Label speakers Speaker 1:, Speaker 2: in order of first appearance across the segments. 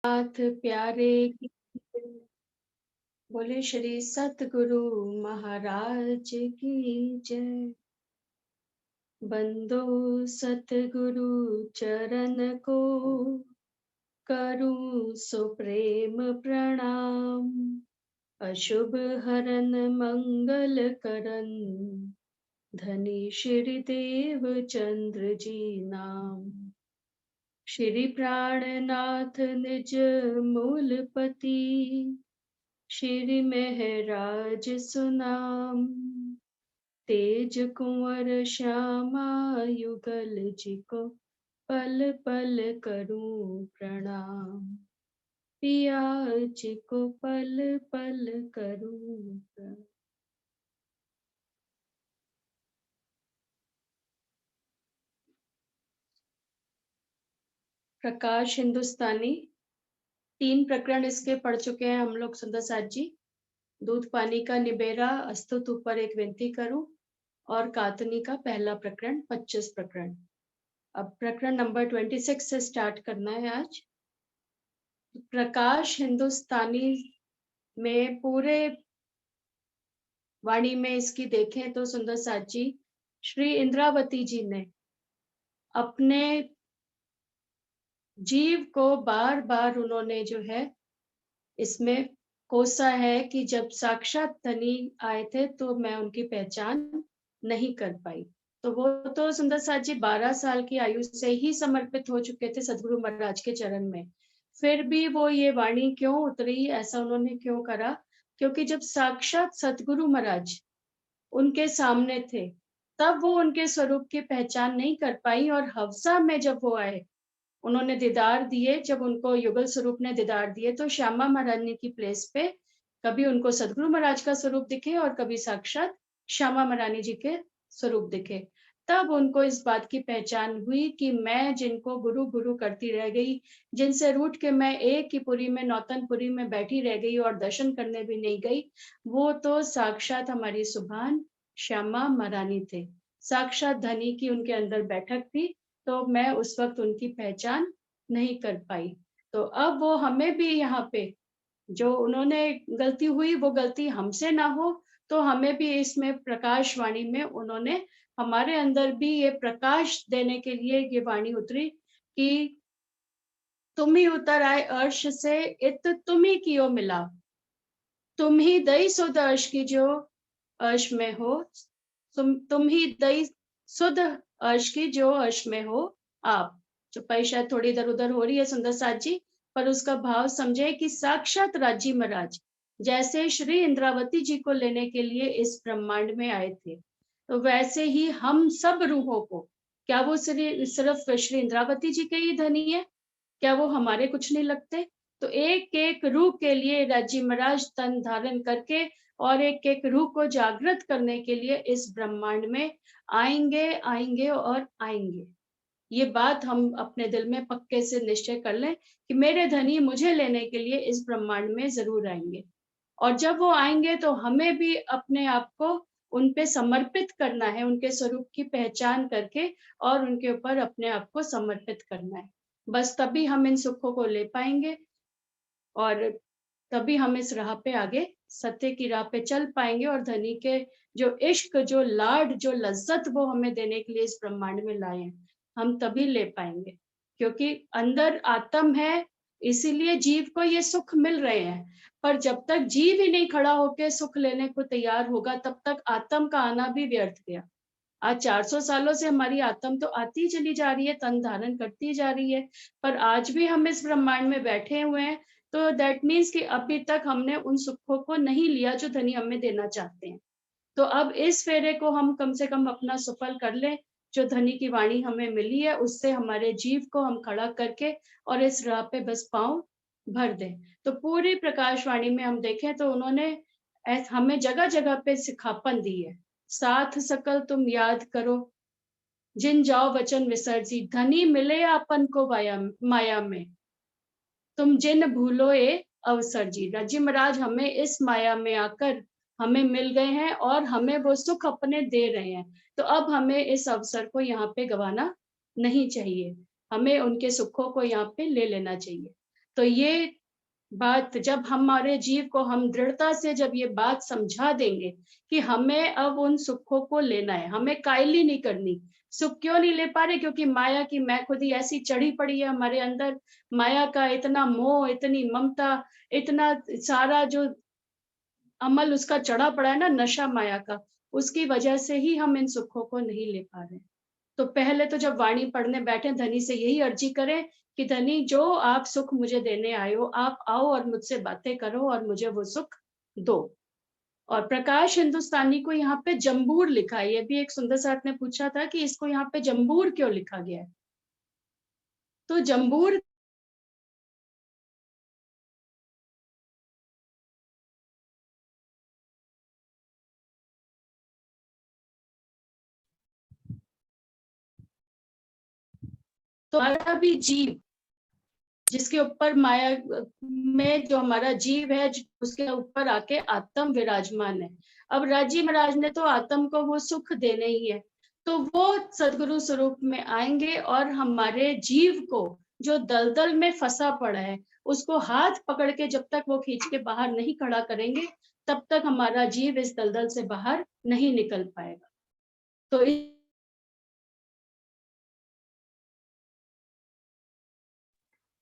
Speaker 1: नाथ प्यारे की बोले श्री सतगुरु महाराज की जय। बंदो सतगुरु चरण को करूं सो प्रेम प्रणाम। अशुभ हरन मंगल करन धनी श्री देव चंद्र जी नाम। श्री प्राणनाथ निज मूलपति श्री महराज सुनाम। तेज कुंवर श्यामा युगल जी को पल पल करूं प्रणाम। पिया जी को पल पल करूं प्रणाम। प्रकाश हिंदुस्तानी 3 प्रकरण इसके पढ़ चुके हैं हम लोग सुंदर साथ जी। दूध पानी का निबेरा, अस्तुत ऊपर एक विनती करूं और कातनी का पहला प्रकरण 25 प्रकरण। अब प्रकरण नंबर 26 से स्टार्ट करना है आज। प्रकाश हिंदुस्तानी में पूरे वाणी में इसकी देखें तो सुंदर साथ जी श्री इंद्रावती जी ने अपने जीव को बार बार उन्होंने जो है इसमें कोसा है कि जब साक्षात धनी आए थे तो मैं उनकी पहचान नहीं कर पाई। तो वो तो सुंदर साथ जी 12 साल की आयु से ही समर्पित हो चुके थे सदगुरु महाराज के चरण में। फिर भी वो ये वाणी क्यों उतरी, ऐसा उन्होंने क्यों करा? क्योंकि जब साक्षात सदगुरु महाराज उनके सामने थे तब वो उनके स्वरूप की पहचान नहीं कर पाई। और हवसा में जब वो आए, उन्होंने दीदार दिए, जब उनको युगल स्वरूप ने दीदार दिए तो श्यामा महारानी की प्लेस पे कभी उनको सदगुरु महाराज का स्वरूप दिखे और कभी साक्षात श्यामा महारानी जी के स्वरूप दिखे। तब उनको इस बात की पहचान हुई कि मैं जिनको गुरु गुरु करती रह गई, जिनसे रूठ के मैं एक ही पुरी में नौतनपुरी में बैठी रह गई और दर्शन करने भी नहीं गई, वो तो साक्षात हमारी सुभान श्यामा महारानी थे। साक्षात धनी की उनके अंदर बैठक थी, तो मैं उस वक्त उनकी पहचान नहीं कर पाई। तो अब वो हमें भी यहाँ पे जो उन्होंने गलती हुई वो गलती हमसे ना हो, तो हमें भी इसमें प्रकाश वाणी में उन्होंने हमारे अंदर भी ये प्रकाश देने के लिए ये वाणी उतरी कि तुम ही उतर आए अर्श से, इत तुम ही कियो मिला। तुम ही दई सुध अर्श की जो अर्श में हो, तुम ही दई सुध अर्श की जो अर्श में हो आप। चुपाई शायद थोड़ी इधर उधर हो रही है सुंदर साथ जी, पर उसका भाव समझे कि साक्षात राजी महाराज जैसे श्री इंद्रावती जी को लेने के लिए इस ब्रह्मांड में आए थे, तो वैसे ही हम सब रूहों को, क्या वो सिर्फ श्री इंद्रावती जी के ही धनी है? क्या वो हमारे कुछ नहीं लगते? तो एक एक रूह के लिए राजी महाराज तन धारण करके और एक एक रूह को जागृत करने के लिए इस ब्रह्मांड में आएंगे आएंगे और आएंगे। ये बात हम अपने दिल में पक्के से निश्चय कर लें कि मेरे धनी मुझे लेने के लिए इस ब्रह्मांड में जरूर आएंगे। और जब वो आएंगे तो हमें भी अपने आप को उन पे समर्पित करना है, उनके स्वरूप की पहचान करके और उनके ऊपर अपने आप को समर्पित करना है। बस तभी हम इन सुखों को ले पाएंगे और तभी हम इस राह पे आगे सत्य की राह पे चल पाएंगे और धनी के जो इश्क, जो लाड, जो लज्जत वो हमें देने के लिए इस ब्रह्मांड में लाए हैं, हम तभी ले पाएंगे। क्योंकि अंदर आत्म है, इसीलिए जीव को ये सुख मिल रहे हैं। पर जब तक जीव ही नहीं खड़ा होकर सुख लेने को तैयार होगा, तब तक आत्म का आना भी व्यर्थ गया। आज 400 सालों से हमारी आत्म तो आती चली जा रही है, तन धारण करती जा रही है, पर आज भी हम इस ब्रह्मांड में बैठे हुए हैं। तो दैट मीन्स कि अभी तक हमने उन सुखों को नहीं लिया जो धनी हमें देना चाहते हैं। तो अब इस फेरे को हम कम से कम अपना सफल कर लें। जो धनी की वाणी हमें मिली है उससे हमारे जीव को हम खड़ा करके और इस राह पे बस पांव भर दें। तो पूरी प्रकाशवाणी में हम देखें तो उन्होंने हमें जगह जगह पे सिखापन दी है। साथ सकल तुम याद करो, जिन जाओ वचन विसर्जी, धनी मिले अपन को माया में, तुम जिन भूलो ये अवसर जी। रजी महाराज हमें इस माया में आकर हमें मिल गए हैं और हमें वो सुख अपने दे रहे हैं। तो अब हमें इस अवसर को यहाँ पे गवाना नहीं चाहिए, हमें उनके सुखों को यहाँ पे ले लेना चाहिए। तो ये बात जब हमारे जीव को हम दृढ़ता से जब ये बात समझा देंगे कि हमें अब उन सुखों को लेना है, हमें कायली नहीं करनी। सुख क्यों नहीं ले पा रहे? क्योंकि माया की मैं खुद ही ऐसी चढ़ी पड़ी है हमारे अंदर, माया का इतना मोह, इतनी ममता, इतना सारा जो अमल उसका चढ़ा पड़ा है ना, नशा माया का, उसकी वजह से ही हम इन सुखों को नहीं ले पा रहे। तो पहले तो जब वाणी पढ़ने बैठे धनी से यही अर्जी करें कि धनी जो आप सुख मुझे देने आए हो, आप आओ और मुझसे बातें करो और मुझे वो सुख दो। और प्रकाश हिंदुस्तानी को यहाँ पे जम्बूर लिखा है। ये भी एक सुंदर साथ ने पूछा था कि इसको यहाँ पे जम्बूर क्यों लिखा गया है? तो जम्बूर तो हमारा भी जीव जिसके ऊपर माया में जो हमारा जीव है उसके ऊपर आके आत्म विराजमान है। अब राजी महाराज ने तो आत्म को वो सुख देने ही है, तो वो सदगुरु स्वरूप में आएंगे और हमारे जीव को जो दलदल में फंसा पड़ा है उसको हाथ पकड़ के जब तक वो खींच के बाहर नहीं खड़ा करेंगे तब तक हमारा जीव इस दलदल से बाहर नहीं निकल पाएगा। तो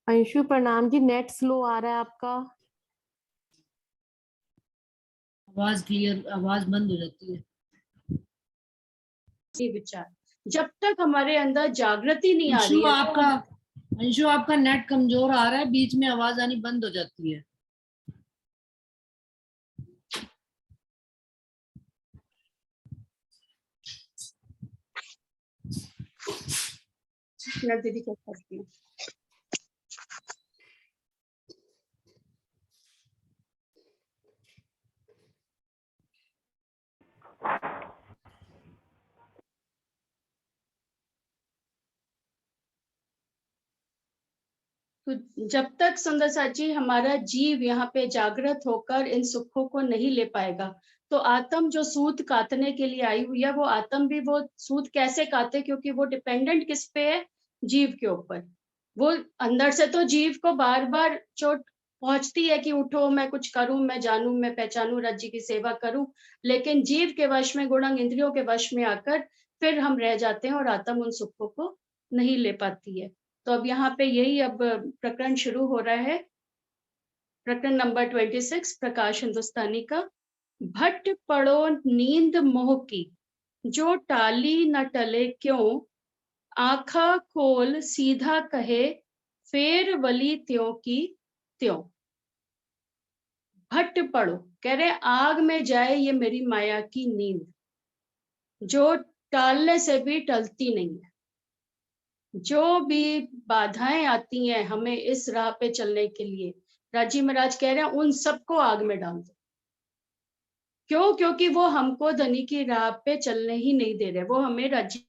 Speaker 2: अंशु प्रणाम जी, नेट स्लो आ रहा है आपका।
Speaker 3: आवाज क्लियर, आवाज बंद हो जाती है।
Speaker 1: विचार जब तक हमारे अंदर जागृति नहीं आ रही है
Speaker 3: अंशु आपका नेट कमजोर आ रहा है, बीच में आवाज आनी बंद हो जाती है।
Speaker 1: दीदी क्या करती हूँ। तो जब तक सुंदर साची हमारा जीव यहाँ पे जागृत होकर इन सुखों को नहीं ले पाएगा तो आत्म जो सूत काटने के लिए आई हुई है वो आत्म भी वो सूत कैसे काटे, क्योंकि वो डिपेंडेंट किस पे है? जीव के ऊपर। वो अंदर से तो जीव को बार बार चोट पहुंचती है कि उठो, मैं कुछ करूं, मैं जानूं, मैं पहचानूं, राज्य की सेवा करूं, लेकिन जीव के वश में, गुणंग इंद्रियों के वश में आकर फिर हम रह जाते हैं और आत्म उन सुखों को नहीं ले पाती है। तो अब यहाँ पे यही अब प्रकरण शुरू हो रहा है, प्रकरण नंबर 26 प्रकाश हिंदुस्तानी का। भट्ट पड़ो नींद मोह की, जो टाली न टले क्यों, आखा खोल सीधा कहे, फेर वली त्यों की त्यों। भट्ट पड़ो कह रहे आग में जाए ये मेरी माया की नींद, जो टालने से भी टलती नहीं है। जो भी बाधाएं आती हैं हमें इस राह पे चलने के लिए, राजी महाराज कह रहे हैं उन सबको आग में डाल दो। क्यों? क्योंकि वो हमको धनी की राह पे चलने ही नहीं दे रहे, वो हमें राज्य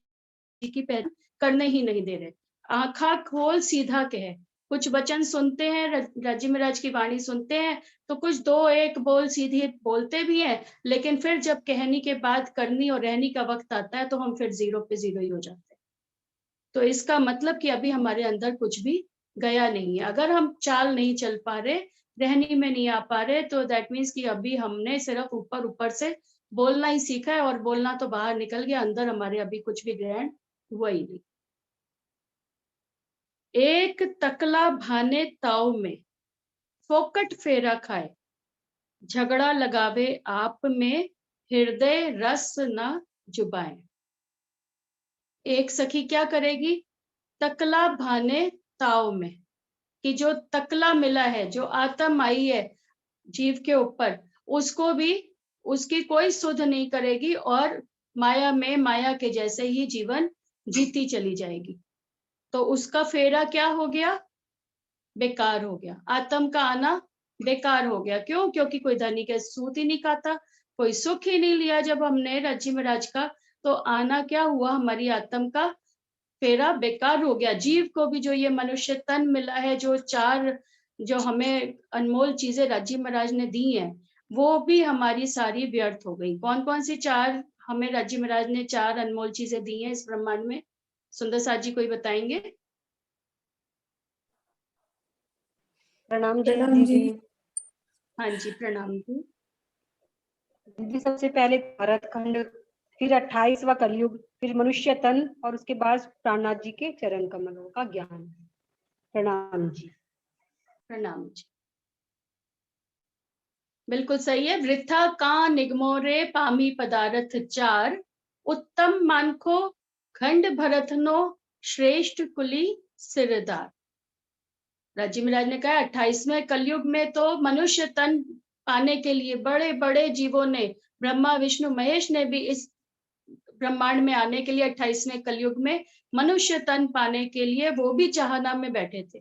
Speaker 1: की पहचान करने ही नहीं दे रहे। आंखा खोल सीधा कहे, कुछ वचन सुनते हैं, राजी महाराज की वाणी सुनते हैं तो कुछ दो एक बोल सीधे बोलते भी हैं, लेकिन फिर जब कहनी के बाद करनी और रहनी का वक्त आता है तो हम फिर जीरो पे जीरो ही हो जाते हैं। तो इसका मतलब कि अभी हमारे अंदर कुछ भी गया नहीं है। अगर हम चाल नहीं चल पा रहे, रहनी में नहीं आ पा रहे, तो दैट मीन्स कि अभी हमने सिर्फ ऊपर ऊपर से बोलना ही सीखा है और बोलना तो बाहर निकल गया, अंदर हमारे अभी कुछ भी ग्रहण हुआ ही नहीं। एक तकला भाने ताव में, फोकट फेरा खाए, झगड़ा लगावे आप में, हृदय रस न जुबाए। एक सखी क्या करेगी? तकला भाने ताव में, कि जो तकला मिला है, जो आत्म आई है जीव के ऊपर, उसको भी उसकी कोई सुध नहीं करेगी और माया में माया के जैसे ही जीवन जीती चली जाएगी। तो उसका फेरा क्या हो गया? बेकार हो गया। आत्म का आना बेकार हो गया। क्यों? क्योंकि कोई धनी के सूत ही नहीं खाता, कोई सुख ही नहीं लिया जब हमने राज्य महाराज का, तो आना क्या हुआ? हमारी आत्म का फेरा बेकार हो गया। जीव को भी जो ये मनुष्य तन मिला है, जो चार जो हमें अनमोल चीजें राज्य महाराज ने दी हैं, वो भी हमारी सारी व्यर्थ हो गई। कौन कौन सी चार हमें राज्य महाराज ने चार अनमोल चीजें दी हैं इस ब्रह्मांड में? सुंदर साथ जी कोई बताएंगे?
Speaker 4: प्रणाम जी
Speaker 5: प्रणाम जी।
Speaker 4: दीदी।
Speaker 1: हाँ जी, प्रणाम जी।
Speaker 4: दीदी सबसे पहले भरतखंड, फिर 28वां कलयुग, फिर मनुष्य तन और उसके बाद प्राणनाथ जी के चरण कमलों का ज्ञान। प्रणाम जी।
Speaker 1: प्रणाम जी। बिल्कुल सही है। वृथा का निगमोरे पामी पदार्थ चार, उत्तम मानखो खंड भरतनो श्रेष्ठ कुली सिरदार। राजी महाराज ने कहा 28वें कलयुग में तो मनुष्य तन पाने के लिए बड़े बड़े जीवों ने, ब्रह्मा विष्णु महेश ने भी इस ब्रह्मांड में आने के लिए 28वें कलयुग में मनुष्य तन पाने के लिए वो भी चाहना में बैठे थे।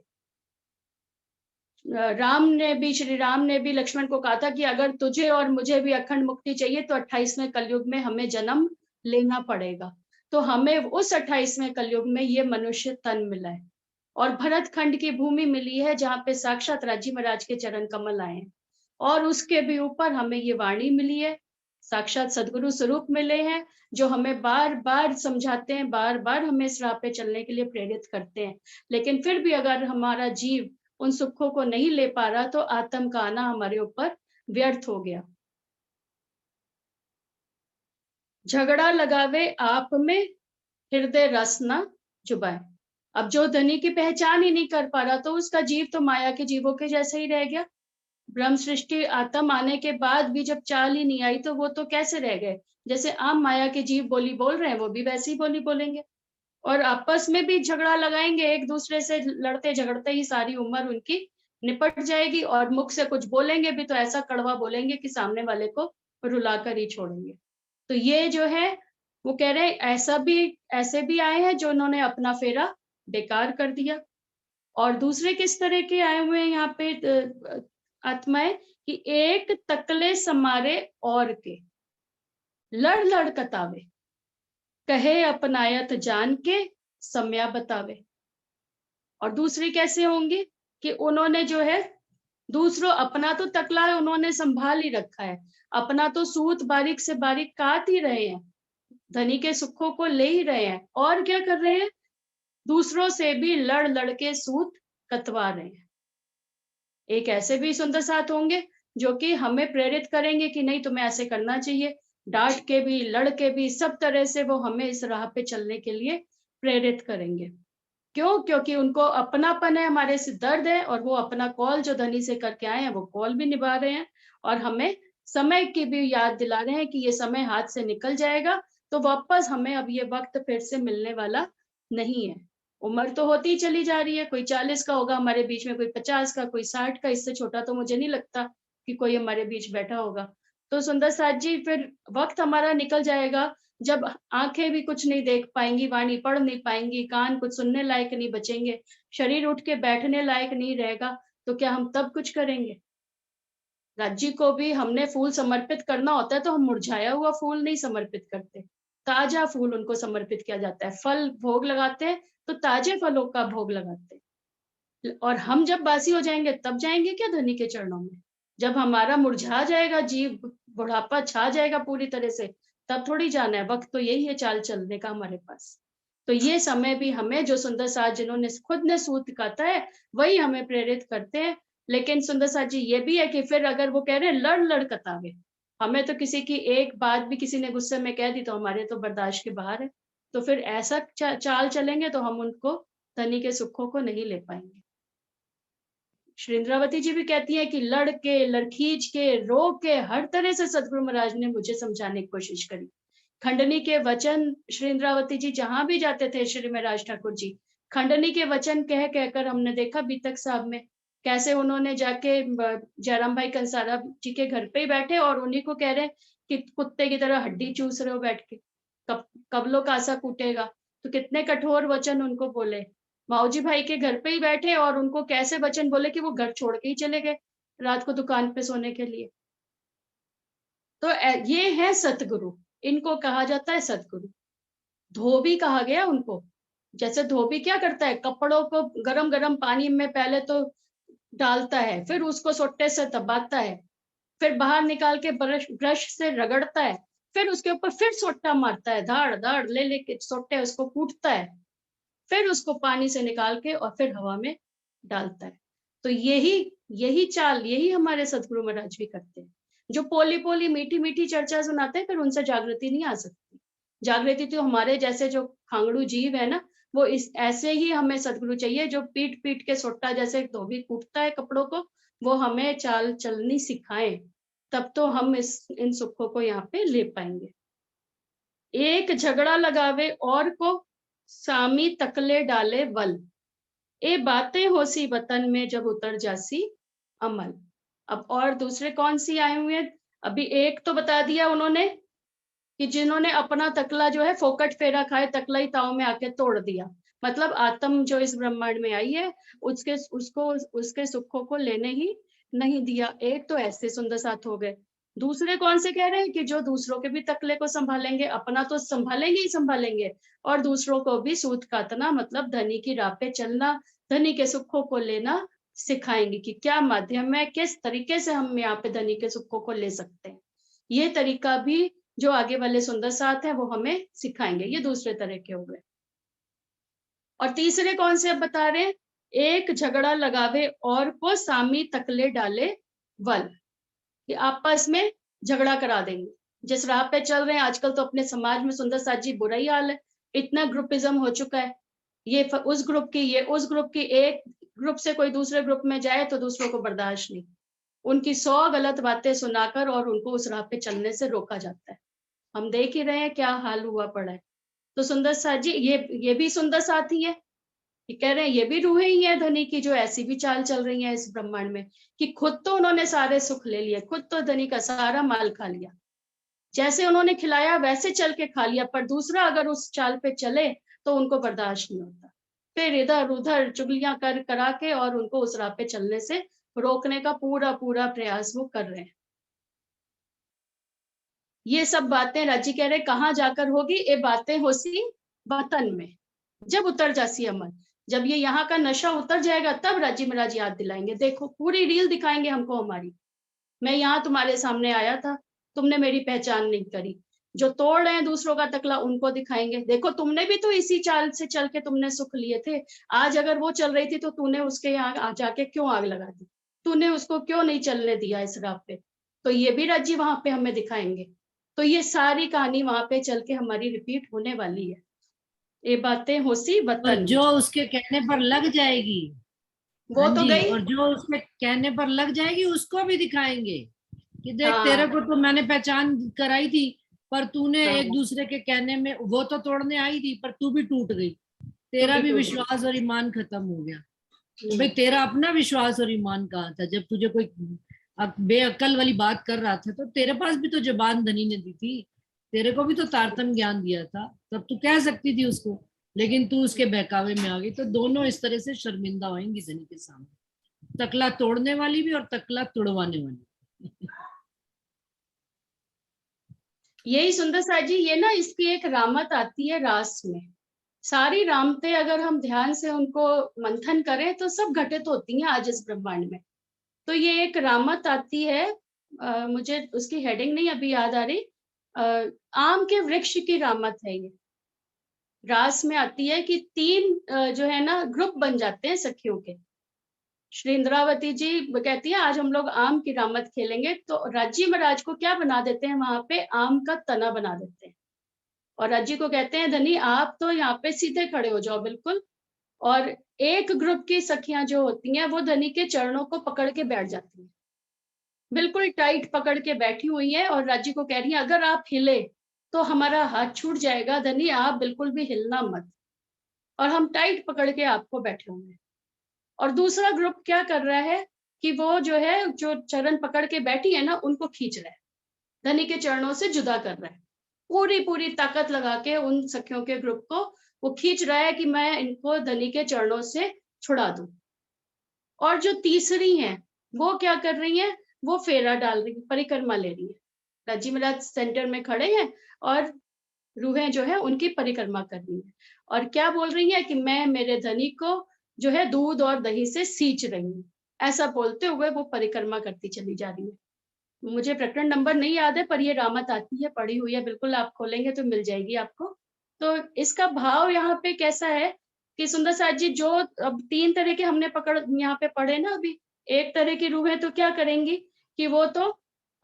Speaker 1: श्री राम ने भी लक्ष्मण को कहा था कि अगर तुझे और मुझे भी अखंड मुक्ति चाहिए तो 28वें कलयुग में हमें जन्म लेना पड़ेगा। तो हमें उस 28वें कलयुग में ये मनुष्य तन मिला है और भरत खंड की भूमि मिली है जहाँ पे साक्षात राजी महाराज के चरण कमल आए हैं। और उसके भी ऊपर हमें ये वाणी मिली है, साक्षात सदगुरु स्वरूप मिले हैं जो हमें बार बार समझाते हैं, बार बार हमें इस राह पे चलने के लिए प्रेरित करते हैं। लेकिन फिर भी अगर हमारा जीव उन सुखों को नहीं ले पा रहा तो आत्म का आना हमारे ऊपर व्यर्थ हो गया। झगड़ा लगावे आप में हृदय रस न चुभाए। अब जो धनी की पहचान ही नहीं कर पा रहा तो उसका जीव तो माया के जीवों के जैसे ही रह गया। ब्रह्म सृष्टि आत्म आने के बाद भी जब चाल ही नहीं आई तो वो तो कैसे रह गए। जैसे आम माया के जीव बोली बोल रहे हैं वो भी वैसी बोली बोलेंगे और आपस में भी झगड़ा लगाएंगे, एक दूसरे से लड़ते झगड़ते ही सारी उम्र उनकी निपट जाएगी और मुख से कुछ बोलेंगे भी तो ऐसा कड़वा बोलेंगे कि सामने वाले को रुलाकर ही छोड़ेंगे। तो ये जो है वो कह रहे ऐसे भी आए हैं जो उन्होंने अपना फेरा बेकार कर दिया। और दूसरे किस तरह के आए हुए हैं यहाँ पे आत्माएं कि एक तकले समारे और के लड़ लड़ कतावे, कहे अपनायत जान के सम्या बतावे। और दूसरी कैसे होंगी कि उन्होंने जो है दूसरों, अपना तो तकला है उन्होंने संभाल ही रखा है, अपना तो सूत बारीक से बारीक काट ही रहे हैं, धनी के सुखों को ले ही रहे हैं और क्या कर रहे हैं, दूसरों से भी लड़ लड़ के सूत कतवा रहे हैं। एक ऐसे भी सुंदर साथ होंगे जो कि हमें प्रेरित करेंगे कि नहीं तुम्हें ऐसे करना चाहिए, डांट के भी लड़ के भी सब तरह से वो हमें इस राह पे चलने के लिए प्रेरित करेंगे। क्यों? क्योंकि उनको अपनापन है, हमारे से दर्द है और वो अपना कॉल जो धनी से करके आए हैं वो कॉल भी निभा रहे हैं और हमें समय की भी याद दिला रहे हैं कि ये समय हाथ से निकल जाएगा तो वापस हमें अब ये वक्त फिर से मिलने वाला नहीं है। उम्र तो होती ही चली जा रही है, कोई 40 का होगा हमारे बीच में, कोई 50 का, कोई 60 का, इससे छोटा तो मुझे नहीं लगता कि कोई हमारे बीच बैठा होगा। तो सुंदर साथ जी फिर वक्त हमारा निकल जाएगा जब आंखें भी कुछ नहीं देख पाएंगी, वाणी पढ़ नहीं पाएंगी, कान कुछ सुनने लायक नहीं बचेंगे, शरीर उठ के बैठने लायक नहीं रहेगा, तो क्या हम तब कुछ करेंगे? राज्य को भी हमने फूल समर्पित करना होता है तो हम मुरझाया हुआ फूल नहीं समर्पित करते, ताजा फूल उनको समर्पित किया जाता है। फल भोग लगाते हैं तो ताजे फलों का भोग लगाते हैं। और हम जब बासी हो जाएंगे तब जाएंगे क्या धनी के चरणों में? जब हमारा मुरझा जाएगा जीव, बुढ़ापा छा जाएगा पूरी तरह से, तब थोड़ी जाना है। वक्त तो यही है चाल चलने का हमारे पास। तो ये समय भी हमें, जो सुंदर साथ जिन्होंने खुद ने सूत काता है वही हमें प्रेरित करते हैं। लेकिन सुंदर साथ जी ये भी है कि फिर अगर वो कह रहे हैं लड़ लड़ कतावे, हमें तो किसी की एक बात भी किसी ने गुस्से में कह दी तो हमारे तो बर्दाश्त के बाहर है। तो फिर ऐसा चाल चलेंगे तो हम उनको धनी के सुखों को नहीं ले पाएंगे। श्री इंद्रावती जी भी कहती है कि लड़ के, लड़खींच के, रो के, हर तरह से सदगुरु महाराज ने मुझे समझाने की कोशिश करी। खंडनी के वचन श्री इंद्रावती जी जहां भी जाते थे, श्री महाराज ठाकुर जी खंडनी के वचन कह कहकर हमने देखा बीतक साहब में कैसे उन्होंने जाके जयराम भाई कंसारा जी के घर पे ही बैठे और उन्हीं को कह रहे हैं कि कुत्ते की तरह हड्डी चूस रहे हो बैठ के, कब लो कासा कूटेगा। तो कितने कठोर वचन उनको बोले। माऊजी भाई के घर पे ही बैठे और उनको कैसे वचन बोले कि वो घर छोड़ के ही चले गए रात को दुकान पे सोने के लिए। तो ये है सतगुरु, इनको कहा जाता है सतगुरु। धोबी कहा गया उनको। जैसे धोबी क्या करता है, कपड़ों को गरम गरम पानी में पहले तो डालता है, फिर उसको सोटे से दबाता है, फिर बाहर निकाल के ब्रश से रगड़ता है, फिर उसके ऊपर फिर सोटा मारता है, धाड़ धाड़ ले लेके सोटे उसको कूटता है, फिर उसको पानी से निकाल के और फिर हवा में डालता है। तो तो यही चाल, यही हमारे सदगुरु महाराज भी करते हैं। जो पोली पोली मीठी मीठी चर्चा सुनाते हैं, फिर उनसे जागृति नहीं आ सकती। जागृति तो हमारे जैसे जो खांगड़ू जीव है ना, वो इस ऐसे ही हमें सदगुरु चाहिए, जो पीट पीट के सोटा जैसे धोबी कूटता है कपड़ों को, वो हमें चाल चलनी सिखाए, तब तो हम इन सुखों को यहाँ पे ले पाएंगे। एक झगड़ा लगावे और को सामी तकले डाले वल, ए बातें होसी वतन में जब उतर जासी अमल। अब और दूसरे कौन सी आए हुए हैं? अभी एक तो बता दिया उन्होंने कि जिन्होंने अपना तकला जो है फोकट फेरा खाए, तकला ही ताव में आके तोड़ दिया। मतलब आत्म जो इस ब्रह्मांड में आई है, उसके सुखों को लेने ही नहीं दिया। एक तो ऐसे सुंदर साथ हो गए। दूसरे कौन से कह रहे हैं कि जो दूसरों के भी तकले को संभालेंगे, अपना तो संभालेंगे ही संभालेंगे, और दूसरों को भी सूत काटना, मतलब धनी की राह पे चलना, धनी के सुखों को लेना सिखाएंगे कि क्या माध्यम है, किस तरीके से हम यहाँ पे धनी के सुखों को ले सकते हैं। ये तरीका भी जो आगे वाले सुंदर साथ है वो हमें सिखाएंगे। ये दूसरे तरह के हो गए। और तीसरे कौन से अब बता रहे हैं? एक झगड़ा लगावे और को सामी तकले डाले वल, कि आपस में झगड़ा करा देंगे। जिस राह पे चल रहे हैं आजकल, तो अपने समाज में सुंदर साथ जी बुरा ही हाल है, इतना ग्रुपिज्म हो चुका है। ये उस ग्रुप की, ये उस ग्रुप की, एक ग्रुप से कोई दूसरे ग्रुप में जाए तो दूसरों को बर्दाश्त नहीं, उनकी 100 गलत बातें सुनाकर और उनको उस राह पे चलने से रोका जाता है। हम देख ही रहे हैं क्या हाल हुआ पड़ा है। तो सुंदर साथ जी ये भी सुंदर साथी है, ये कह रहे हैं ये भी रूहें ही है धनी की, जो ऐसी भी चाल चल रही है इस ब्रह्मांड में, कि खुद तो उन्होंने सारे सुख ले लिए, खुद तो धनी का सारा माल खा लिया, जैसे उन्होंने खिलाया वैसे चल के खा लिया, पर दूसरा अगर उस चाल पे चले तो उनको बर्दाश्त नहीं होता, फिर इधर उधर चुगलियां कर करा के और उनको उस राह पे चलने से रोकने का पूरा पूरा प्रयास वो कर रहे हैं। ये सब बातें राजी कह रहे कहाँ जाकर होगी? ये बातें होसी वतन में जब उतर जासी अमल। जब ये यहाँ का नशा उतर जाएगा तब राजी महाराज याद दिलाएंगे। देखो पूरी रील दिखाएंगे हमको हमारी, मैं यहाँ तुम्हारे सामने आया था, तुमने मेरी पहचान नहीं करी। जो तोड़ रहे हैं दूसरों का तकला उनको दिखाएंगे, देखो तुमने भी तो इसी चाल से चल के तुमने सुख लिए थे, आज अगर वो चल रही थी तो तूने उसके यहाँ जाके क्यों आग लगा दी, तूने उसको क्यों नहीं चलने दिया इस राह पे। तो ये भी राजी वहां पे हमें दिखाएंगे। तो ये सारी कहानी वहां पे चल के हमारी रिपीट होने वाली है। ये बातें होसी
Speaker 3: और
Speaker 1: वतन
Speaker 3: जो उसके कहने पर लग जाएगी,
Speaker 1: वो
Speaker 3: हाँ
Speaker 1: तो
Speaker 3: जी,
Speaker 1: गई।
Speaker 3: और जो उसके कहने पर लग जाएगी उसको भी दिखाएंगे कि देख
Speaker 1: हाँ,
Speaker 3: तेरे को तो मैंने पहचान कराई थी, पर तूने
Speaker 1: हाँ,
Speaker 3: एक दूसरे के कहने में, वो तो तोड़ने आई थी पर तू भी टूट गई, तेरा भी
Speaker 1: टूट गई।
Speaker 3: विश्वास और ईमान खत्म हो गया। तो भाई तेरा अपना विश्वास और ईमान कहाँ था? जब तुझे कोई बेअक्ल वाली बात कर रहा था तो तेरे पास भी तो जबान धनी ने दी थी, तेरे को भी तो तारतम ज्ञान दिया था, तब तू कह सकती थी उसको, लेकिन तू उसके बहकावे में आ गई। तो दोनों इस तरह से शर्मिंदा होंगी धनी के सामने, तकला तोड़ने वाली भी और तकला तुड़वाने वाली।
Speaker 1: यही सुंदर साथ जी, ये ना इसकी एक रामत आती है रास में। सारी रामतें अगर हम ध्यान से उनको मंथन करें तो सब घटित होती हैं आज इस ब्रह्मांड में। तो ये एक रामत आती है, मुझे उसकी हेडिंग नहीं अभी याद आ रही, आम के वृक्ष की रामत है ये। रास में आती है कि 3 जो है ना ग्रुप बन जाते हैं सखियों के। श्री इंद्रावती जी कहती है आज हम लोग आम की रामत खेलेंगे, तो राजी महाराज को क्या बना देते हैं वहां पे? आम का तना बना देते हैं, और राजी को कहते हैं धनी आप तो यहाँ पे सीधे खड़े हो जाओ बिल्कुल। और एक ग्रुप की सखियां जो होती हैं वो धनी के चरणों को पकड़ के बैठ जाती हैं, बिल्कुल टाइट पकड़ के बैठी हुई है, और राजी को कह रही है अगर आप हिले तो हमारा हाथ छूट जाएगा, धनी आप बिल्कुल भी हिलना मत, और हम टाइट पकड़ के आपको बैठे हुए हैं। और दूसरा ग्रुप क्या कर रहा है कि वो जो है, जो चरण पकड़ के बैठी है ना, उनको खींच रहा है, धनी के चरणों से जुदा कर रहा है, पूरी पूरी ताकत लगा के उन सखियों के ग्रुप को वो खींच रहा है कि मैं इनको धनी के चरणों से छुड़ा दूं। और जो तीसरी हैं वो क्या कर रही हैं? वो फेरा डाल रही, परिक्रमा ले रही है। राजी महाराज सेंटर में खड़े हैं और रूहें जो है उनकी परिक्रमा कर रही है, और क्या बोल रही है कि मैं मेरे धनी को जो है दूध और दही से सींच रही हूँ, ऐसा बोलते हुए वो परिक्रमा करती चली जा रही है। मुझे प्रकरण नंबर नहीं याद है, पर ये रामत आती है, पढ़ी हुई है, बिल्कुल आप खोलेंगे तो मिल जाएगी आपको। तो इसका भाव यहाँ पे कैसा है कि सुंदर साथ जी जो अब 3 तरह के हमने पकड़ यहाँ पे पढ़े ना अभी, एक तरह की रूह है तो क्या करेंगी कि वो तो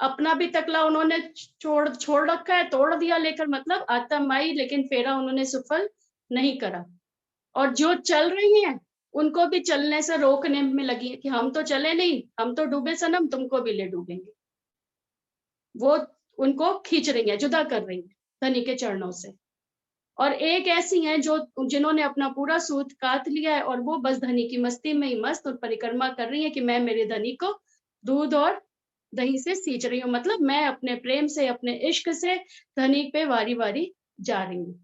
Speaker 1: अपना भी तकला उन्होंने छोड़ रखा है, तोड़ दिया, लेकर मतलब आत्मा आई लेकिन फेरा उन्होंने सफल नहीं करा। और जो चल रही हैं उनको भी चलने से रोकने में लगी है कि हम तो चले नहीं, हम तो डूबे सनम, तुमको भी ले डूबेंगे। वो उनको खींच रही है, जुदा कर रही है धनी के चरणों से। और एक ऐसी हैं जो जिन्होंने अपना पूरा सूत काट लिया है और वो बस धनी की मस्ती में ही मस्त और परिक्रमा कर रही है कि मैं मेरे धनी को दूध और दही से सींच रही हूँ, मतलब मैं अपने प्रेम से, अपने इश्क से धनी पे वारी वारी जा रही हूँ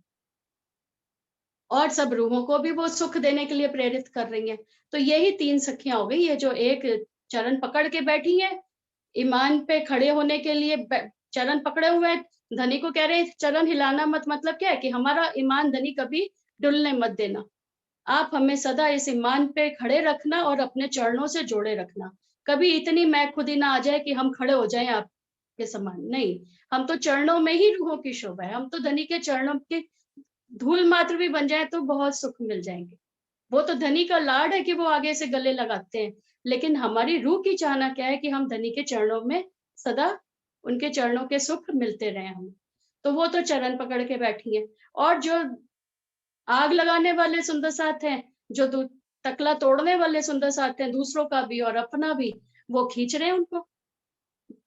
Speaker 1: और सब रूहों को भी वो सुख देने के लिए प्रेरित कर रही हैं। तो यही 3 सखियां हो गई है जो एक चरण पकड़ के बैठी है, ईमान पे खड़े होने के लिए चरण पकड़े हुए हैं। धनी को कह रहे चरण हिलाना मत, मतलब क्या है कि हमारा ईमान धनी कभी डुलने मत देना, आप हमें सदा इस ईमान पे खड़े रखना और अपने चरणों से जोड़े रखना। कभी इतनी मैं खुदी ना आ जाए कि हम खड़े हो जाएं आपके समान, नहीं, हम तो चरणों में ही रूहों की शोभा है। हम तो धनी के चरणों की धूल मात्र भी बन जाए तो बहुत सुख मिल जाएंगे। वो तो धनी का लाड है कि वो आगे से गले लगाते हैं, लेकिन हमारी रूह की चाहना क्या है कि हम धनी के चरणों में सदा उनके चरणों के सुख मिलते रहे हमें। तो वो तो चरण पकड़ के बैठी है। और जो आग लगाने वाले सुंदर साथ हैं, जो तकला तोड़ने वाले सुंदर साथ हैं, दूसरों का भी और अपना भी, वो खींच रहे हैं उनको।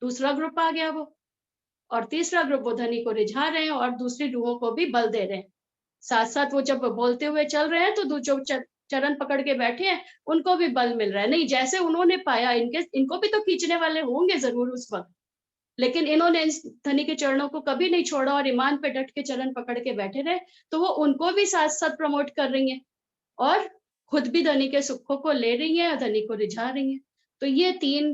Speaker 1: दूसरा ग्रुप आ गया वो। और तीसरा ग्रुप वो धनी को रिझा रहे हैं और दूसरी रूहों को भी बल दे रहे हैं। साथ साथ वो जब बोलते हुए चल रहे हैं तो जो चरण पकड़ के बैठे हैं उनको भी बल मिल रहा है। नहीं, जैसे उन्होंने पाया इनको भी तो खींचने वाले होंगे जरूर उस वक्त, लेकिन इन्होंने इस धनी के चरणों को कभी नहीं छोड़ा और ईमान पे डट के चरण पकड़ के बैठे रहे, तो वो उनको भी साथ साथ प्रमोट कर रही हैं और खुद भी धनी के सुखों को ले रही हैं और धनी को रिझा रही हैं। तो ये 3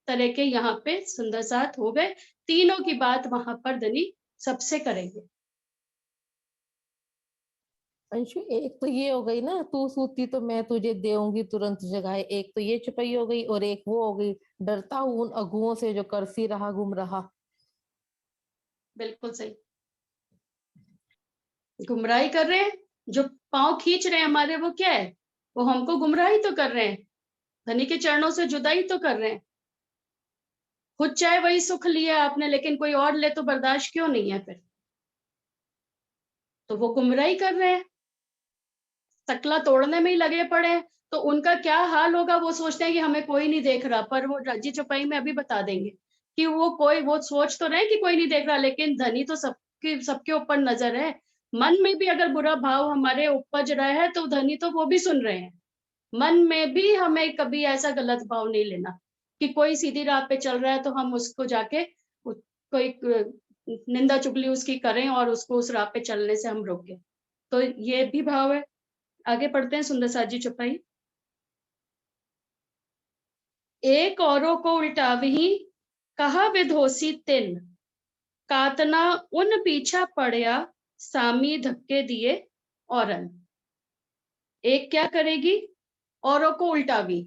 Speaker 1: तरह के यहाँ पे सुंदर साथ हो गए। तीनों की बात वहां पर धनी सबसे करेंगे।
Speaker 2: अंशु, एक तो ये हो गई ना, तू सूती तो मैं तुझे देऊंगी तुरंत जगाए, एक तो ये चुपाई हो गई, और एक वो हो गई, डरता हूं उन अगुओं से जो करसी रहा गुम रहा।
Speaker 1: बिल्कुल सही, गुमराही कर रहे हैं। जो पांव खींच रहे हैं हमारे, वो क्या है, वो हमको गुमराही तो कर रहे हैं, धनी के चरणों से जुदाई तो कर रहे हैं। खुद चाहे वही सुख लिया आपने, लेकिन कोई और ले तो बर्दाश्त क्यों नहीं है फिर? तो वो गुमराही कर रहे हैं, तकला तोड़ने में ही लगे पड़े हैं। तो उनका क्या हाल होगा, वो सोचते हैं कि हमें कोई नहीं देख रहा, पर वो रज्जी चौपाई में अभी बता देंगे कि वो सोच तो रहे कि कोई नहीं देख रहा, लेकिन धनी तो सबके ऊपर नजर है। मन में भी अगर बुरा भाव हमारे उपज रहा है तो धनी तो वो भी सुन रहे हैं। मन में भी हमें कभी ऐसा गलत भाव नहीं लेना कि कोई सीधी राह पे चल रहा है तो हम उसको जाके कोई निंदा चुगली उसकी करें और उसको उस राह पे चलने से हम रोकें। तो ये भी भाव है। आगे पढ़ते हैं सुंदर साथ जी चौपाई। एक औरों को उल्टावही कहा विधोसी तिन, कातना उन पीछा पड़या सामी धक्के दिए औरन। एक क्या करेगी, औरों को उल्टावी।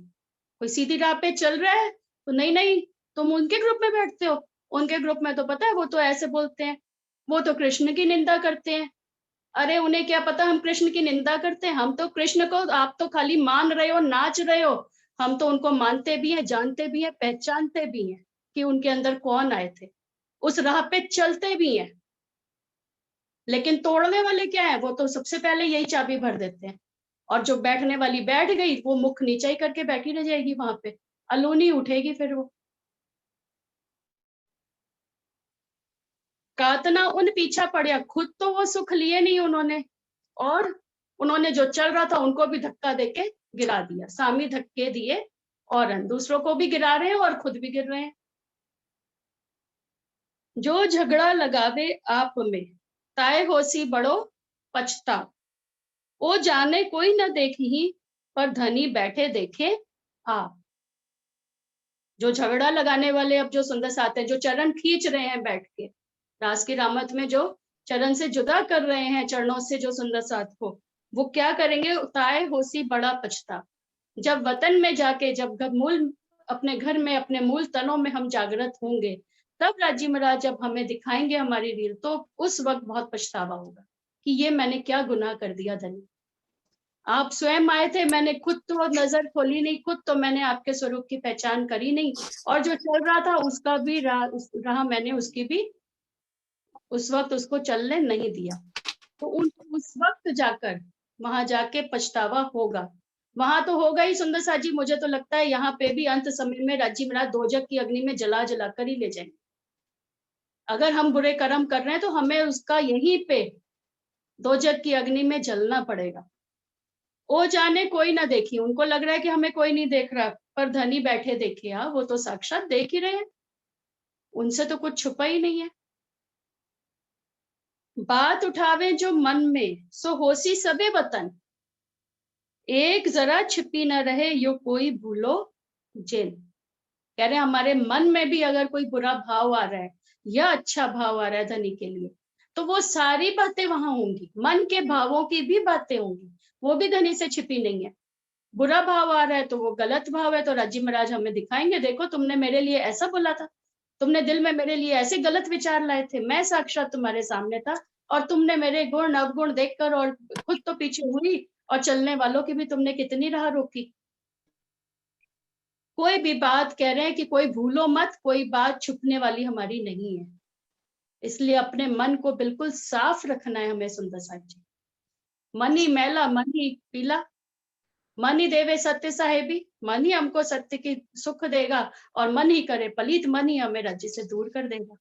Speaker 1: कोई सीधी राह पे चल रहा है तो नहीं नहीं तुम उनके ग्रुप में बैठते हो, उनके ग्रुप में तो पता है वो तो ऐसे बोलते हैं, वो तो कृष्ण की निंदा करते हैं। अरे उन्हें क्या पता हम कृष्ण की निंदा करते हैं? हम तो कृष्ण को, आप तो खाली मान रहे हो, नाच रहे हो। हम तो उनको मानते भी हैं, जानते भी हैं, पहचानते भी हैं कि उनके अंदर कौन आए थे, उस राह पे चलते भी हैं। लेकिन तोड़ने वाले क्या है, वो तो सबसे पहले यही चाबी भर देते हैं। और जो बैठने वाली बैठ गई वो मुख नीचा ही करके बैठी रह जाएगी वहां पे, अलूनी उठेगी फिर वो। कातना उन पीछा पड़या, खुद तो वो सुख लिए नहीं उन्होंने, और उन्होंने जो चल रहा था उनको भी धक्का देके गिरा दिया। सामी धक्के दिए और दूसरों को भी गिरा रहे हैं और खुद भी गिर रहे हैं। जो झगड़ा लगावे आप में, ताए होसी बड़ो पछता, ओ जाने कोई न देखी, पर धनी बैठे देखे आप। जो झगड़ा लगाने वाले, अब जो सुंदर साथ हैं, जो चरण खींच रहे हैं बैठ के रास की रामत में, जो चरण से जुदा कर रहे हैं, चरणों से जो सुंदर साथ को, वो क्या करेंगे, ताए होसी बड़ा पछता। जब वतन में जाके, जब मूल अपने घर में, अपने मूल तनों में हम जागृत होंगे, तब राजी महाराज जब हमें दिखाएंगे हमारी रील, तो उस वक्त बहुत पछतावा होगा कि ये मैंने क्या गुनाह कर दिया धनी। आप स्वयं आए थे, मैंने खुद तो नजर खोली नहीं, खुद तो मैंने आपके स्वरूप की पहचान करी नहीं, और जो चल रहा था उसका भी रहा मैंने उसकी भी उस वक्त उसको चलने नहीं दिया। तो उस वक्त जाकर वहां जाके पछतावा होगा। वहां तो होगा ही सुंदर साथ जी, मुझे तो लगता है यहाँ पे भी अंत समय में राज्य महाराज दोजक की अग्नि में जला जला कर ही ले जाएंगे। अगर हम बुरे कर्म कर रहे हैं तो हमें उसका यहीं पे दोजक की अग्नि में जलना पड़ेगा। वो जाने कोई ना देखी, उनको लग रहा है कि हमें कोई नहीं देख रहा, पर धनी बैठे देखे, हाँ वो तो साक्षात देख ही रहे हैं, उनसे तो कुछ छुपा ही नहीं है। बात उठावे जो मन में सो होसी सबे वतन, एक जरा छिपी न रहे यो कोई भूलो जिन। कह रहे हमारे मन में भी अगर कोई बुरा भाव आ रहा है या अच्छा भाव आ रहा है धनी के लिए, तो वो सारी बातें वहां होंगी, मन के भावों की भी बातें होंगी, वो भी धनी से छिपी नहीं है। बुरा भाव आ रहा है तो वो गलत भाव है, तो राजी महाराज हमें दिखाएंगे, देखो तुमने मेरे लिए ऐसा बोला था, तुमने दिल में मेरे लिए ऐसे गलत विचार लाए थे, मैं साक्षात तुम्हारे सामने था, और तुमने मेरे गुण अवगुण देखकर और खुद तो पीछे हुई, और चलने वालों की भी तुमने कितनी राह रोकी। कोई भी बात कह रहे हैं कि कोई भूलो मत, कोई बात छुपने वाली हमारी नहीं है, इसलिए अपने मन को बिल्कुल साफ रखना है हमें सुंदर साथ जी। मन ही मैला मन ही पीला, मन ही देवे सत्य साहेबी, मन ही हमको सत्य की सुख देगा, और मन ही करे पलीत, मन ही हमें राज्य से दूर कर देगा।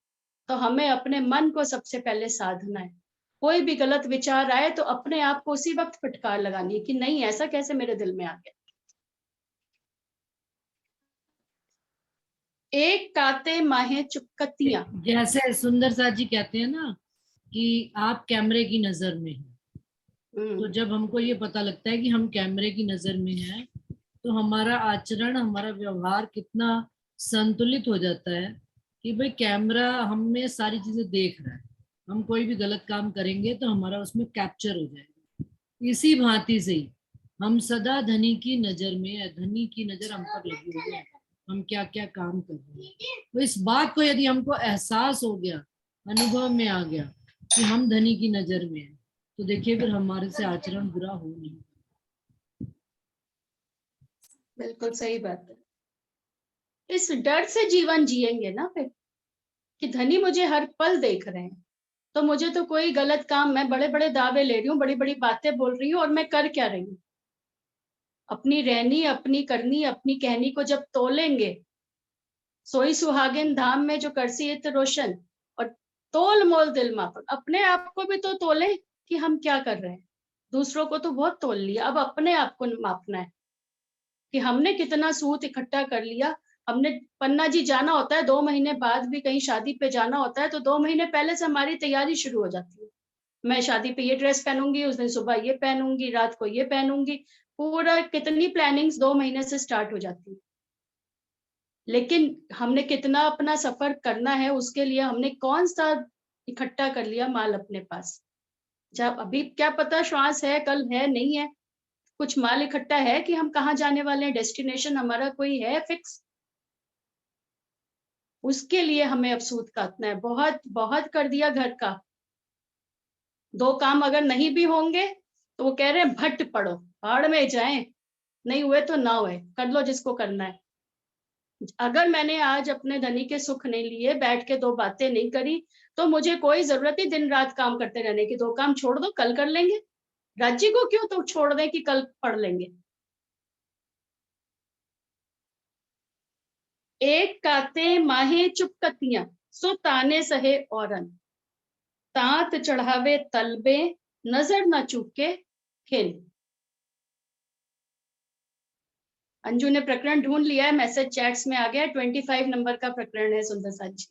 Speaker 1: तो हमें अपने मन को सबसे पहले साधना है। कोई भी गलत विचार आए तो अपने आप को उसी वक्त फटकार लगानी है कि नहीं, ऐसा कैसे मेरे दिल में आ गया। एक काते माहे चुपकतियां,
Speaker 3: जैसे सुंदर साथ जी कहते हैं ना कि आप कैमरे की नजर में हैं, तो जब हमको ये पता लगता है कि हम कैमरे की नजर में हैं, तो हमारा आचरण, हमारा व्यवहार कितना संतुलित हो जाता है कि भाई कैमरा हमें सारी चीजें देख रहा है, हम कोई भी गलत काम करेंगे तो हमारा उसमें कैप्चर हो जाएगा। इसी भांति से ही हम सदा धनी की नजर में है, धनी की नजर हम पर लगी हुई है, हम क्या क्या काम कर रहे हैं। तो इस बात को यदि हमको एहसास हो गया, अनुभव में आ गया कि हम धनी की नजर में है, तो देखिए फिर हमारे से आचरण बुरा हो नहीं।
Speaker 1: बिल्कुल सही बात है। इस डर से जीवन जिएंगे ना फिर, कि धनी मुझे हर पल देख रहे हैं, तो मुझे तो कोई गलत काम, मैं बड़े बड़े दावे ले रही हूँ, बड़ी बड़ी बातें बोल रही हूँ, और मैं कर क्या रही हूँ। अपनी रहनी, अपनी करनी, अपनी कहनी को जब तोलेंगे, सोई सुहागिन धाम में जो करसी इत रोशन, और तोल मोल दिल मापन, अपने आप को भी तो तोले कि हम क्या कर रहे हैं। दूसरों को तो बहुत तोल लिया, अब अपने आप को मापना है कि हमने कितना सूत इकट्ठा कर लिया। हमने पन्ना जी जाना होता है 2 महीने बाद भी, कहीं शादी पे जाना होता है तो 2 महीने पहले से हमारी तैयारी शुरू हो जाती है। मैं शादी पे ये ड्रेस पहनूंगी, उस दिन सुबह ये पहनूंगी, रात को ये पहनूंगी, पूरा कितनी प्लानिंग्स 2 महीने से स्टार्ट हो जाती है। लेकिन हमने कितना अपना सफर करना है, उसके लिए हमने कौन सा इकट्ठा कर लिया माल अपने पास। जब अभी क्या पता श्वास है, कल है, नहीं है, कुछ माल इकट्ठा है कि हम कहाँ जाने वाले हैं, डेस्टिनेशन हमारा कोई है फिक्स। उसके लिए हमें अब सूत काटना है। बहुत बहुत कर दिया घर का, 2 काम अगर नहीं भी होंगे तो वो कह रहे हैं भट्ट पड़ो, भाड़ में जाएं, नहीं हुए तो ना हुए, कर लो जिसको करना है। अगर मैंने आज अपने धनी के सुख नहीं लिए, बैठ के 2 बातें नहीं करी, तो मुझे कोई जरूरत ही दिन रात काम करते रहने की। 2 काम छोड़ दो, कल कर लेंगे। राज्य को क्यों तो छोड़ दें कि कल पढ़ लेंगे। एक काते माहे चुपकतियां, सो ताने सहे औरन, तात चढ़ावे तलबे, नजर न चूके खिन। अंजू ने प्रकरण ढूंढ लिया है, मैसेज चैट्स में आ गया, 25 नंबर का प्रकरण है सुंदर साथ जी।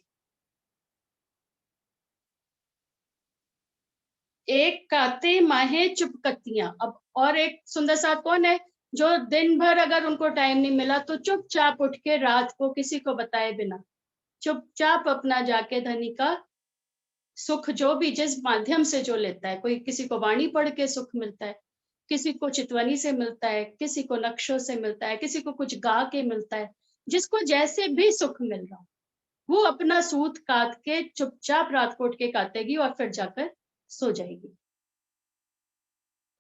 Speaker 1: एक काते माहे चुपकतियां। अब और एक सुंदर साथ कौन है, जो दिन भर अगर उनको टाइम नहीं मिला तो चुपचाप उठ के रात को किसी को बताए बिना चुपचाप अपना जाके धनी का सुख जो भी जिस माध्यम से जो लेता है, कोई किसी को वाणी पढ़ के सुख मिलता है, किसी को चितवनी से मिलता है, किसी को नक्शों से मिलता है, किसी को कुछ गा के मिलता है, जिसको जैसे भी सुख मिल रहा, वो अपना सूत काट के चुपचाप रात को उठ के काटेगी और फिर जाकर सो जाएगी।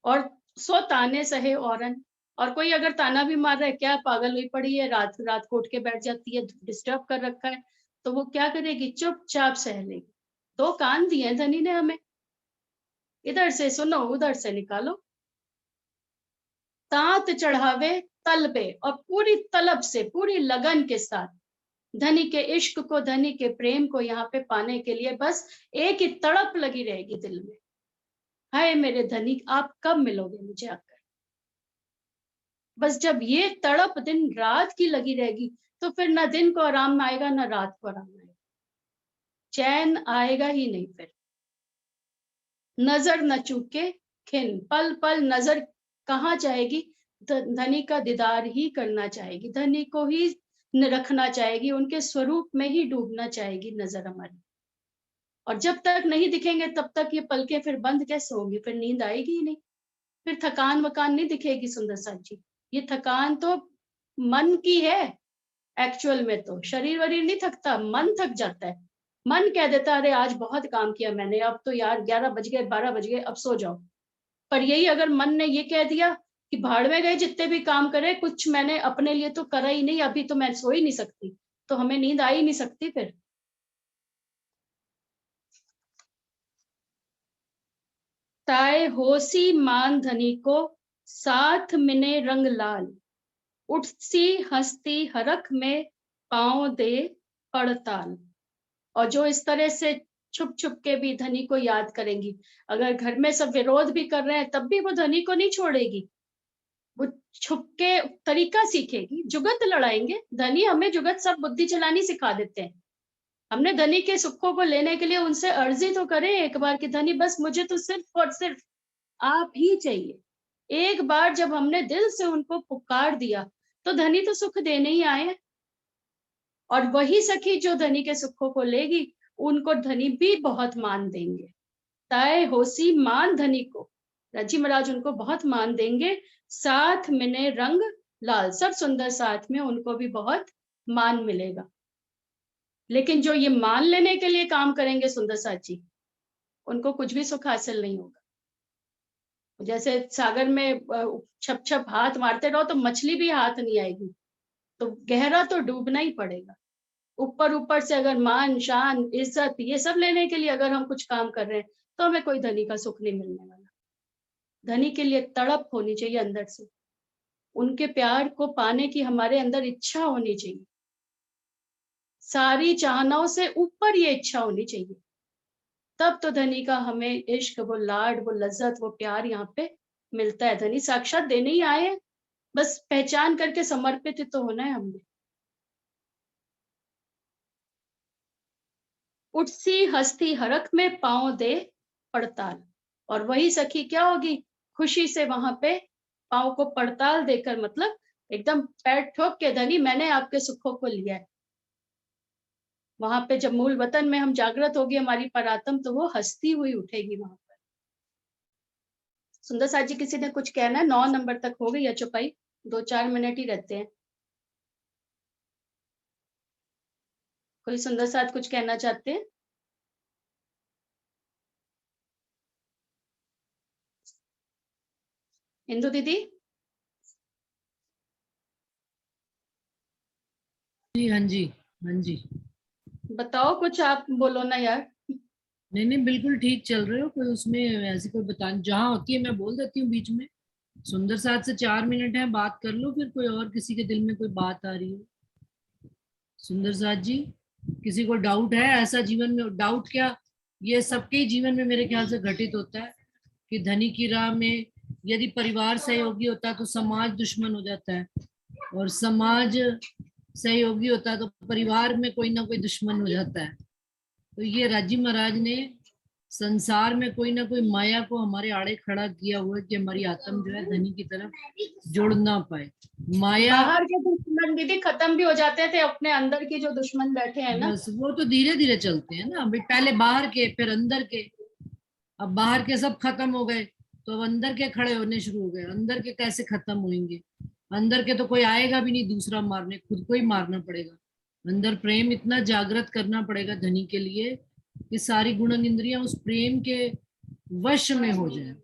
Speaker 1: और सो ताने सहे औरन, और कोई अगर ताना भी मार रहा है, क्या पागल हुई पड़ी है, रात रात को उठ के बैठ जाती है, डिस्टर्ब कर रखा है, तो वो क्या करेगी, चुपचाप सह लेगी। 2 कान दिए हैं धनी ने हमें, इधर से सुनो उधर से निकालो। तात चढ़ावे तल पे, और पूरी तलब से, पूरी लगन के साथ धनी के इश्क को, धनी के प्रेम को यहाँ पे पाने के लिए बस एक ही तड़प लगी रहेगी दिल में, हाय मेरे धनी आप कब मिलोगे मुझे आकर। बस जब ये तड़प दिन रात की लगी रहेगी, तो फिर ना दिन को आराम आएगा ना रात को आराम आएगा, चैन आएगा ही नहीं। फिर नजर न चूके खिन, पल पल नजर कहाँ जाएगी, धनी का दीदार ही करना चाहेगी, धनी को ही रखना चाहेगी, उनके स्वरूप में ही डूबना चाहेगी नजर हमारी। और जब तक नहीं दिखेंगे तब तक ये पलकें फिर बंद कैसे होंगी, फिर नींद आएगी ही नहीं, फिर थकान वकान नहीं दिखेगी सुंदर साथ जी। ये थकान तो मन की है, एक्चुअल में तो शरीर वरीर नहीं थकता, मन थक जाता है। मन कह देता है अरे आज बहुत काम किया मैंने, अब तो यार 11 बज गए 12 बज गए, अब सो जाओ। पर यही अगर मन ने ये कह दिया कि भाड़ में गए जितने भी काम करे, कुछ मैंने अपने लिए तो करा ही नहीं, अभी तो मैं सो ही नहीं सकती, तो हमें नींद आ ही नहीं सकती फिर। ताए होसी मान धनी को, साथ मिने रंग लाल, उठसी हंसती हरख में, पांव दे पड़ताल। और जो इस तरह से छुप छुप के भी धनी को याद करेंगी, अगर घर में सब विरोध भी कर रहे हैं तब भी वो धनी को नहीं छोड़ेगी, वो छुप के तरीका सीखेगी। जुगत लड़ाएंगे, धनी हमें जुगत सब बुद्धि चलानी सिखा देते हैं। हमने धनी के सुखों को लेने के लिए उनसे अर्जी तो करें एक बार कि धनी बस मुझे तो सिर्फ और सिर्फ आप ही चाहिए। एक बार जब हमने दिल से उनको पुकार दिया तो धनी तो सुख देने ही आए हैं। और वही सखी जो धनी के सुखों को लेगी, उनको धनी भी बहुत मान देंगे। ताए होसी मान धनी को, रजी महाराज उनको बहुत मान देंगे। साथ मिने रंग लाल, सब सुंदर साथ में उनको भी बहुत मान मिलेगा। लेकिन जो ये मान लेने के लिए काम करेंगे सुंदर साथ जी, उनको कुछ भी सुख हासिल नहीं होगा। जैसे सागर में छप छप हाथ मारते रहो तो मछली भी हाथ नहीं आएगी, तो गहरा तो डूबना ही पड़ेगा। ऊपर ऊपर से अगर मान शान इज्जत ये सब लेने के लिए अगर हम कुछ काम कर रहे हैं, तो हमें कोई धनी का सुख नहीं मिलने वाला। धनी के लिए तड़प होनी चाहिए अंदर से, उनके प्यार को पाने की हमारे अंदर इच्छा होनी चाहिए, सारी चाहनाओं से ऊपर ये इच्छा होनी चाहिए। तब तो धनी का हमें इश्क, वो लाड, वो लज्जत, वो प्यार यहाँ पे मिलता है। धनी साक्षात देने ही आए हैं, बस पहचान करके समर्पित तो होना है हमने। उठसी हस्ती हरख में, पांव दे पड़ताल। और वही सखी क्या होगी, खुशी से वहां पे पांव को पड़ताल देकर, मतलब एकदम पैर ठोक के धनी मैंने आपके सुखों को लिया है। वहां पे जब मूल वतन में हम जागृत होगी हमारी परात्म, तो वो हंसती हुई उठेगी वहां पर। सुंदर साथ जी किसी ने कुछ कहना है? 9 नंबर तक हो गई या चुपाई, 2-4 मिनट ही रहते हैं। कोई सुंदर साथ कुछ कहना चाहते हैं? इंदु दीदी?
Speaker 3: जी हाँ जी, हाँ जी।
Speaker 1: बताओ कुछ, आप बोलो ना यार।
Speaker 3: नहीं नहीं, बिल्कुल ठीक चल रहे हो, कोई उसमें ऐसी कोई बताने जहाँ होती है मैं बोल देती हूँ बीच में। सुंदर साथ से 4 मिनट है, बात कर लो, फिर कोई और किसी के दिल में कोई बात आ रही है। सुंदर साथ जी, किसी को डाउट है ऐसा जीवन में? डाउट क्या, ये सबके ही जीवन में मेरे ख्याल से घटित होता है कि धनी की राह में यदि परिवार सहयोगी होता है तो समाज दुश्मन हो जाता है, और समाज सहयोगी होता है तो परिवार में कोई ना कोई दुश्मन हो जाता है। तो ये राजी महाराज ने संसार में कोई ना कोई माया को हमारे आड़े खड़ा किया हुआ है कि हमारी आत्म जो है धनी की तरफ जुड़ ना पाए। माया,
Speaker 1: बाहर के दुश्मन दीदी खत्म भी हो जाते थे, अपने अंदर के जो दुश्मन बैठे हैं ना,
Speaker 3: बस वो तो धीरे धीरे चलते हैं ना, पहले बाहर के फिर अंदर के। अब बाहर के सब खत्म हो गए तो अब अंदर के खड़े होने शुरू हो गए। अंदर के कैसे खत्म होंगे? अंदर के तो कोई आएगा भी नहीं दूसरा मारने, खुद को ही मारना पड़ेगा। अंदर प्रेम इतना जागृत करना पड़ेगा धनी के लिए कि सारी गुण इंद्रियां उस प्रेम के वश में हो जाए।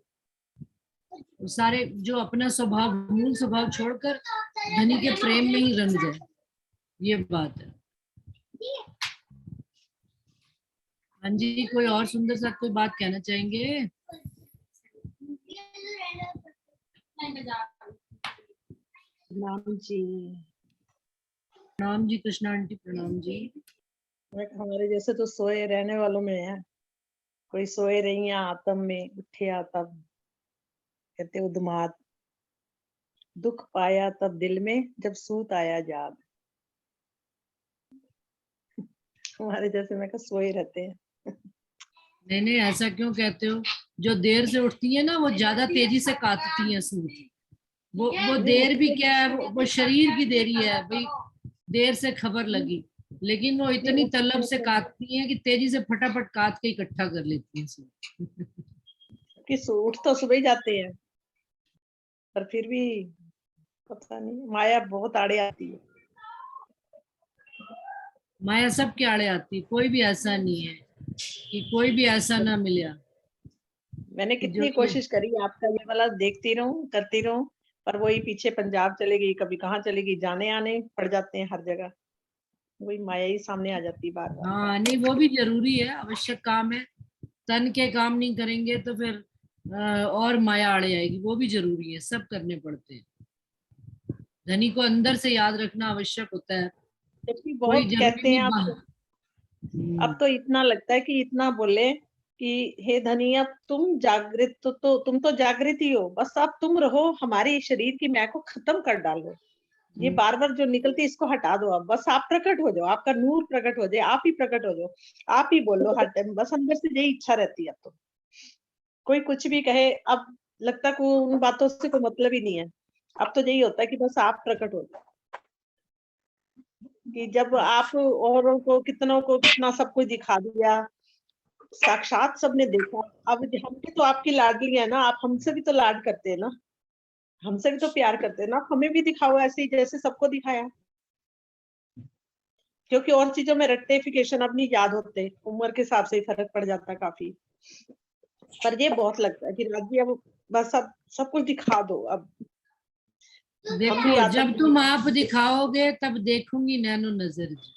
Speaker 3: सारे जो अपना स्वभाव, मूल स्वभाव छोड़कर धनी के प्रेम में ही रंग जाए, ये बात है। हाँ जी, कोई और सुंदर सा कोई बात कहना चाहेंगे?
Speaker 5: प्रणाम जी।
Speaker 3: प्रणाम जी कृष्णा आंटी, प्रणाम जी।
Speaker 5: हमारे जैसे तो सोए रहने वालों में है, कोई सोए रही है आत्म में, उठे तब कहते उद्माद, दुख पाया तब दिल में, जब सूत आया जाग। हमारे जैसे मैं कहा सोए रहते हैं।
Speaker 3: नहीं नहीं, ऐसा क्यों कहते हो? जो देर से उठती है ना, वो ज्यादा तेजी से काटती है सूत। वो देर भी क्या है, वो शरीर की देरी है भाई, देर से खबर लगी, लेकिन वो इतनी तलब से काटती है कि तेजी से फटाफट काट के इकट्ठा कर लेती है
Speaker 5: कि उठ तो सुबह ही जाते हैं, पर फिर भी पता नहीं, माया बहुत आड़े आती है।
Speaker 3: माया सब के आड़े आती है, कोई भी ऐसा नहीं है कि कोई भी ऐसा ना मिला।
Speaker 5: मैंने कितनी कोशिश करी आपका ये वाला देखती रहूं, करती रहूं, पर वही पीछे पंजाब चले गई, कभी कहाँ चलेगी, जाने आने पड़ जाते हैं हर जगह, वही माया ही सामने आ जाती है बार बार।
Speaker 3: हाँ नहीं, वो भी जरूरी है, आवश्यक काम है। तन के काम नहीं करेंगे तो फिर और माया आड़े आएगी, वो भी जरूरी है, सब करने पड़ते हैं। धनी को अंदर से याद रखना आवश्यक होता है।
Speaker 5: जबकि बहुत कहते हैं आप, अब तो इतना लगता है कि इतना बोले कि हे धनी, अब तुम जागृत तो तुम तो जागृत ही हो, बस अब तुम रहो, हमारी शरीर की मैं को खत्म कर डालो, ये बार बार जो निकलती इसको हटा दो, अब बस आप प्रकट हो जाओ, आपका नूर प्रकट हो जाए, आप ही प्रकट हो जाओ, आप ही बोलो हर टाइम, बस अंदर से यही इच्छा रहती है। अब तो कोई कुछ भी कहे, अब लगता को उन बातों से कोई मतलब ही नहीं है, अब तो यही होता है कि बस आप प्रकट हो जाओ। कि जब आप औरों को कितना सब कुछ दिखा दिया, साक्षात सबने देखा, अब हम भी तो आपकी लाडली है ना, आप हमसे भी तो लाड करते हैं ना, हमसे भी तो प्यार करते हैं ना, हमें भी दिखाओ ऐसे ही जैसे सबको दिखाया। क्योंकि और चीजों में रेक्टिफिकेशन अब नहीं याद होते, उम्र के हिसाब से ही फर्क पड़ जाता है काफी, पर ये बहुत लगता है कि राजी अब बस अब सब कुछ दिखा दो। अब
Speaker 3: देखो, जब तुम आप दिखाओगे तब देखूंगी नैनो नजर जी,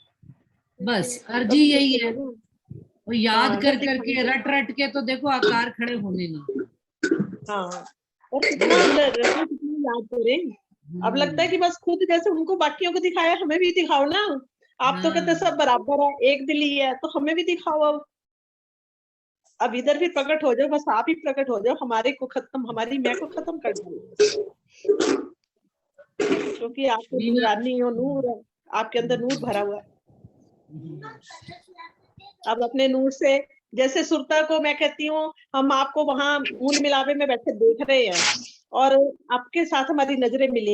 Speaker 3: बस अर्जी यही है। और याद कर करके रट रट के तो देखो आकार खड़े होने नहीं।
Speaker 5: हाँ, और कितना याद करें, अब लगता है कि बस खुद जैसे उनको बाकियों को दिखाया, हमें भी दिखाओ ना, आप तो कहते सब बराबर है, एक दिल ही है, तो हमें भी दिखाओ। अब इधर भी प्रकट हो जाओ, बस आप ही प्रकट हो जाओ, हमारे को खत्म, हमारी मैं को खत्म कर दो, क्योंकि आपको नूरानी हो, नूर है, आपके अंदर नूर भरा हुआ है। अब अपने नूर से, जैसे सुरता को मैं कहती हूँ, हम आपको वहां मूल मिलावे में बैठे देख रहे हैं और आपके साथ हमारी नजरें मिली